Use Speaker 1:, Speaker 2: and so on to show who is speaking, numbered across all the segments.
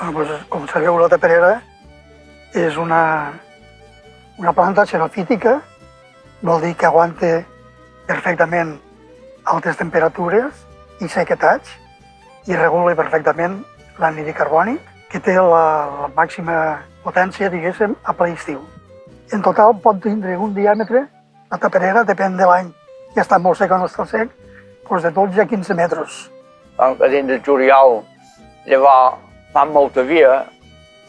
Speaker 1: Com sabeu, la taperera és una planta xerofítica, vol dir que aguanta perfectament altes temperatures i sequetats i regula perfectament l'anhídrid carbònic, que té la màxima potència, diguéssim, a ple estiu. En total pot tindre un diàmetre, la taperera, depèn de l'any, si està molt sec o no està sec, de 12 a 15 metres.
Speaker 2: A dins del juliol, llavors fan molta via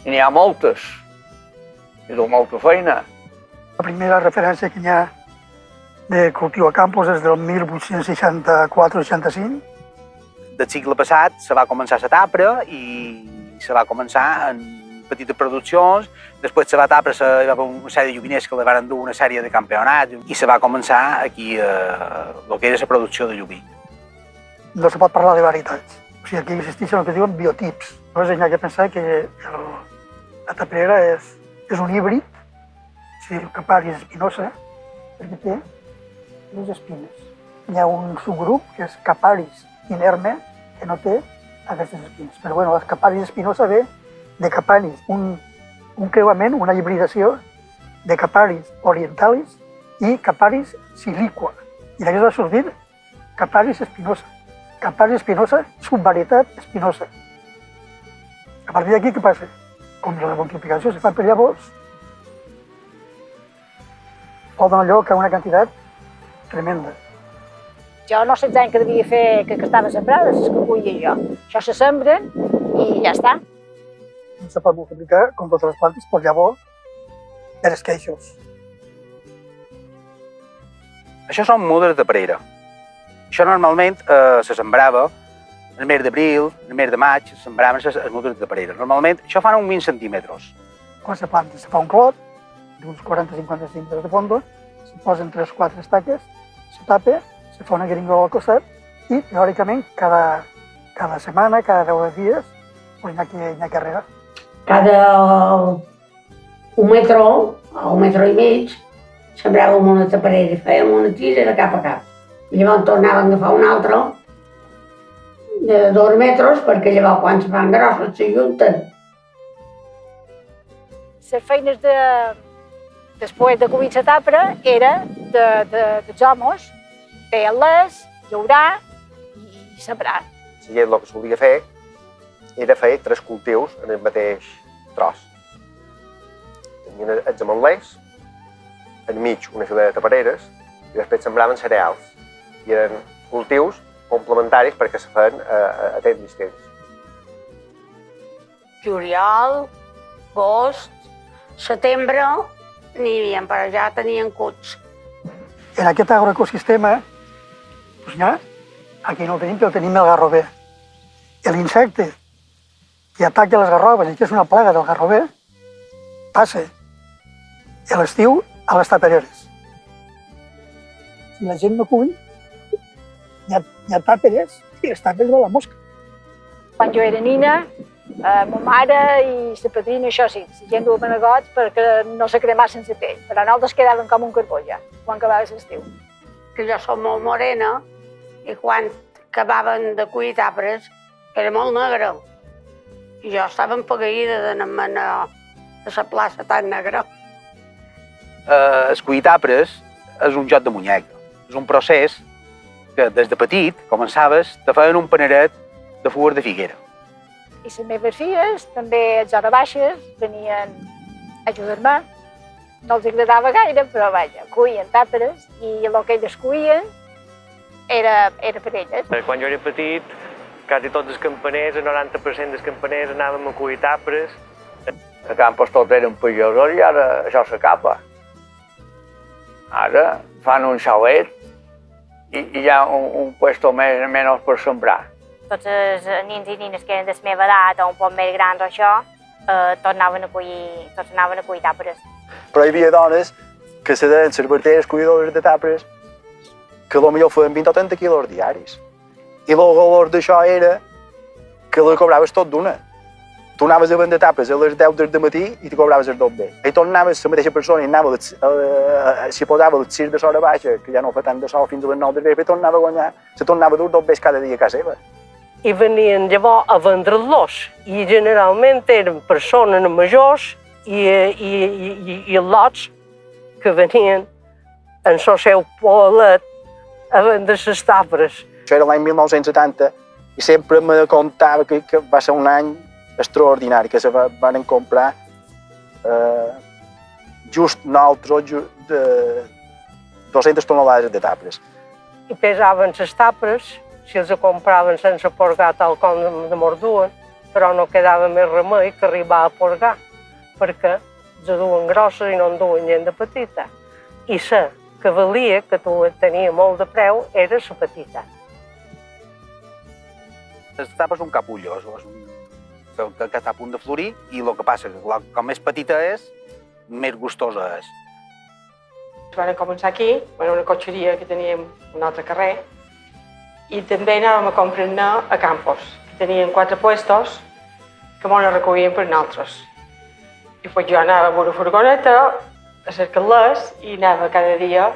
Speaker 2: i n'hi ha moltes. I du molta feina.
Speaker 1: La primera referència que hi ha de cultiu a campos és del 1864-65.
Speaker 3: Del segle passat se va començar la tapra i se va començar en petites produccions. Després se va tapra, hi va haver una sèrie de lloviners que li van dur una sèrie de campionats i se va començar aquí el que era la producció de llobí.
Speaker 1: No se pot parlar de varietats. O sigui, aquí existeixen el que diuen biotips. Llavors hi ha que pensar que la taperera és un híbrid, el Caparis espinosa, perquè té les espines. Hi ha un subgrup que és Caparis inerme, que no té aquestes espines. Però bueno, el Caparis espinosa ve de Caparis, un creuament, una hibridació de Caparis orientalis i Caparis siliqua. I d'aquí va sortir Caparis espinosa. Caparis espinosa, subvarietat espinosa. A partir d'aquí, què passa? Com la multiplicació se fa per llavors, pot donar lloc a una quantitat tremenda.
Speaker 4: Jo no sé els anys que devia fer que estava sembrada, les que collia jo. Això se sembren i ja està.
Speaker 1: Se pot multiplicar, com totes les plantes, per llavors, per esqueixos.
Speaker 3: Això són mudes de perera. Això normalment se sembrava el mes d'abril, el mes de maig, se sembraven les mudes de perera. Normalment això fan uns 20 centímetres.
Speaker 1: Quan se planta, se fa un clot d'uns 40-50 centímetres de fondo, se posen 3 o 4 estaques, se tapa, se fa una gringola al costat i, teòricament, cada setmana, cada 10 dies, n'hi ha que regar.
Speaker 5: Cada un metre o un metre i mig sembràvem una taperera i fèiem una tira de cap a cap. I llavors tornàvem a agafar una altra de 2 metres perquè llavors quan se fan grosses s'ajunten.
Speaker 4: Les feines després de cobrir la tapra era dels homes fer-les, llaurar i sembrar.
Speaker 6: La gent el que solia fer era fer 3 cultius en el mateix tros. Tenien els ametlers, enmig una fila de tapereres i després sembraven cereals. I eren cultius complementaris perquè se feien a temps distints.
Speaker 5: Juliol, agost, setembre n'hi havia, però ja tenien cuts.
Speaker 1: En aquest agroecosistema, aquí no el tenim, però tenim el garrover. L'insecte que ataca les garroves i que és una plaga del garrover passa a l'estiu a les tapereres. Si la gent no cull, hi ha tàperes i les tàperes de la mosca.
Speaker 4: Quan jo era nina, ma mare i la padrina, això sí, la gent duia manegots perquè no se cremassen la pell, però nosaltres quedaven com un carbó ja, quan acabava l'estiu.
Speaker 5: Que jo soc molt morena i quan acabaven de collir tapres era molt negra. I jo estava empagueïda d'anar-me'n a la plaça tan negra.
Speaker 3: El collir tapres és un joc de muñeca. És un procés que des de petit començaves, te feien un paneret de fulles de figuera.
Speaker 4: I les meves filles, també a hores baixes, venien a ajudar-me. No els agradava gaire, però vaja, cuien tàperes i el que elles cuien era per elles.
Speaker 7: Quan jo era petit, quasi tots els campaners, el 90% dels campaners anàvem a collir tàperes.
Speaker 2: Els campos tots eren pagesos i ara això s'acaba. Ara fan un xalet i hi ha un puesto menys per sembrar.
Speaker 8: Tots els nins i nines que eren de la meva edat o un poc més grans o això, tots anaven a collir tàperes.
Speaker 9: Però hi havia dones que se deien cerveteres collidores de tàperes que potser feien 20 o 30 quilos diaris. I el valor d'això era que li cobraves tot d'una. Tu anaves a vendre tàperes a les 10 del matí i te cobraves el doble. I tornaves la mateixa persona i anava, si posava les 6 de l'hora baixa, que ja no fa tant de sol fins a les 9 de vespre, se tornava a dur 2 vegades cada dia a casa seva.
Speaker 10: i venien llavors a vendre-los. I generalment eren persones majors i lots que venien en el seu polet a vendre les tapres.
Speaker 9: Això era l'any 1970 i sempre me contava que va ser un any extraordinari, que se van comprar just nosaltres 200 tonelades de tapres.
Speaker 10: I pesaven les tapres, si els compraven sense porgar tal com de morduen, però no quedava més remei que arribar a porgar, perquè els duen grosses i no en duen gent de petita. I la que valia, que tenia molt de preu, era la petita.
Speaker 3: Les tapes són capullos, que està a punt de florir, i el que passa és que com més petita és, més gustosa és.
Speaker 11: Vam començar aquí, en una cotxeria que teníem un altre carrer, i també anàvem a comprar-ne a Campos, que tenien 4 puestos que ens recollien per nosaltres. I jo anava amb una furgoneta a cercar-les i anava cada dia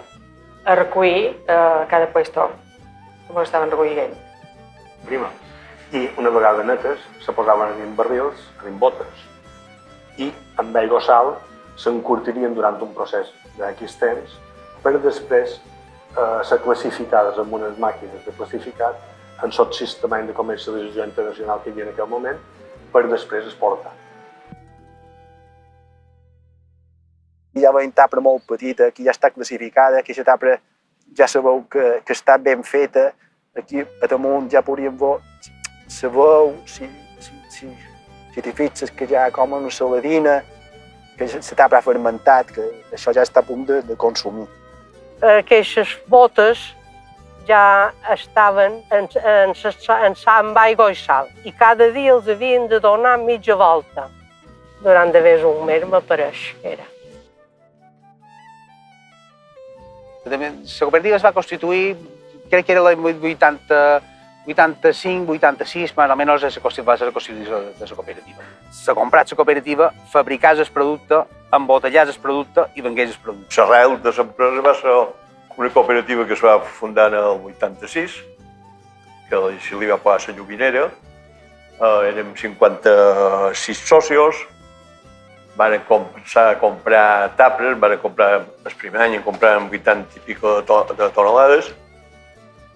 Speaker 11: a recollir cada puesto que ens estaven recollint.
Speaker 12: Prima. I una vegada netes se posaven en barrils, en botes, i amb aigua o sal s'encurtirien durant un procés d'X temps per després ser classificades amb unes màquines de classificat en el sistema de comercialització internacional que hi havia en aquell moment per després exportar.
Speaker 9: Ja veiem tapra molt petita, que ja està classificada, que aquesta tapra ja sabeu que està ben feta. Aquí a damunt ja podríem veure, sabeu, si t'hi fixes, que ja com una saladina, que la tapra ha fermentat, que això ja està a punt de consumir.
Speaker 10: Aquestes botes ja estaven amb aigua i sal i cada dia els havien de donar mitja volta. Durant d'haver un mes m'apareix, era.
Speaker 3: La cooperativa es va constituir, crec que era l'any 85-86, més o menys va ser la constitució de la cooperativa. S'ha comprat la cooperativa, fabricàs el producte, embotellàs el producte i vengués el producte.
Speaker 13: L'arrel de l'empresa va ser una cooperativa que es va fundar en el 86, que se li va posar la llovinera. Érem 56 socios, van començar a comprar tapres, van comprar el primer any, compràvem 80 i pico de tonelades,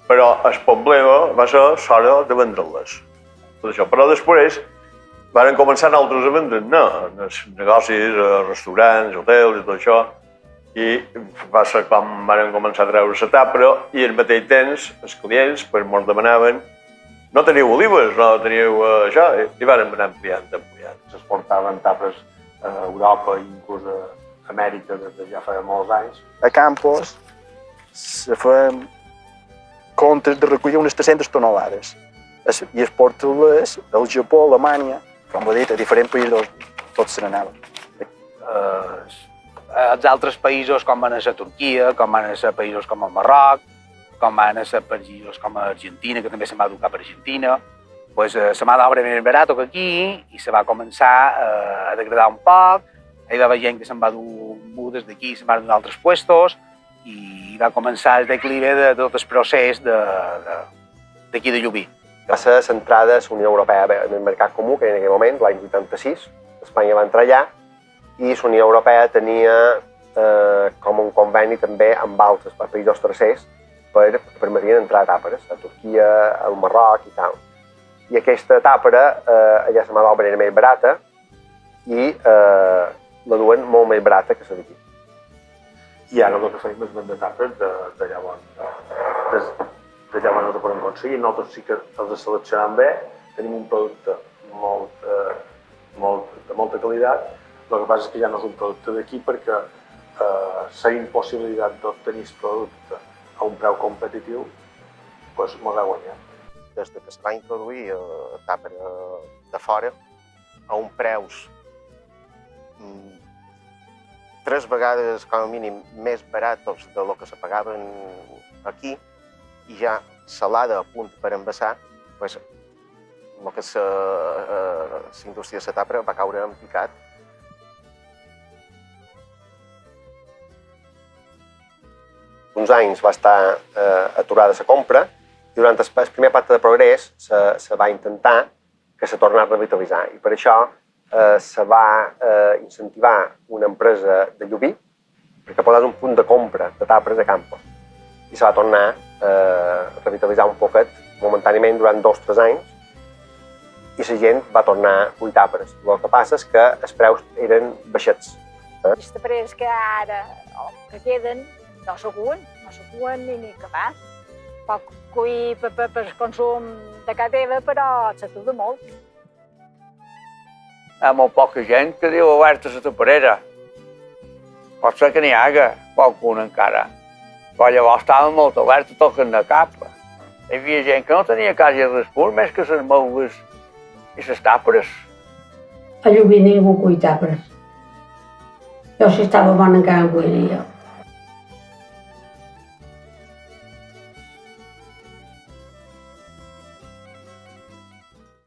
Speaker 13: però el problema va ser l'hora de vendre-les. Tot això. Però després van començar nosaltres a vendre, en els negocis, restaurants, hotels i tot això, i va ser quan van començar a treure la tapra i al mateix temps els clients ens demanaven no teniu olives, no teniu això, i van anar ampliant.
Speaker 12: S'exportaven tapres a Europa i inclús a Amèrica des de ja fa molts anys.
Speaker 9: A Campos se feien comptes de recollir unes 300 tonelades i exportar-les al Japó, a Alemanya, com he dit, a diferents països, tots se n'anaven.
Speaker 3: Els altres països, com van ser Turquia, com van ser països com el Marroc, com van ser països com Argentina, que també se'n va dur cap a Argentina, la mà d'obra era més barata que aquí i se va començar a degradar un poc. Hi va haver gent que se'n va dur mudes d'aquí, se'n va dur d'altres puestos i va començar el declive de tot el procés d'aquí de Llubí.
Speaker 6: Va ser centrada a la Unió Europea en el mercat comú, que en aquell moment, l'any 86, Espanya va entrar allà i la Unió Europea tenia com un conveni també amb altres països tercers per permetien entrar tapres, a Turquia, al Marroc i tal. I aquesta tapra, allà la mà d'obra era més barata i la duen molt més barata que la d'aquí.
Speaker 12: I ara el que feim és vendre tapres de llavors no podem aconseguir. Nosaltres sí que els seleccionem bé, tenim un producte de molta qualitat. El que passa és que ja no és un producte d'aquí perquè la impossibilitat d'obtenir el producte a un preu competitiu ens ha guanyat.
Speaker 6: Des que es va introduir tapra de fora a uns preus 3 vegades com a mínim més barats de lo que se pagaven aquí i ja salada a punt per envasar, el que és la indústria de la tapra va caure en picat. Uns anys va estar aturada la compra I durant el primer pacte de progrés se va intentar que se tornés a revitalitzar i per això se va incentivar una empresa de Llubí perquè posés un punt de compra de tapres a Campos i se va tornar a revitalitzar un poquet momentàniament durant 2 o 3 anys i la gent va tornar a cuir tapres. El que passa és que els preus eren baixets.
Speaker 4: Els taperers que ara que queden no s'ocuen ni que va. Pot cuir per consum de casa teva, però s'atura molt.
Speaker 2: Hi ha molt poca gent que diu oberta la taperera. Pot ser que n'hi hagi qualcuna encara, però llavors estava molt oberta toquen de cap. Hi havia gent que no tenia quasi res pur, més que les meules i les tapres.
Speaker 5: A Llubí ningú cuia tapres. Jo si estava bona encara en cuiria jo.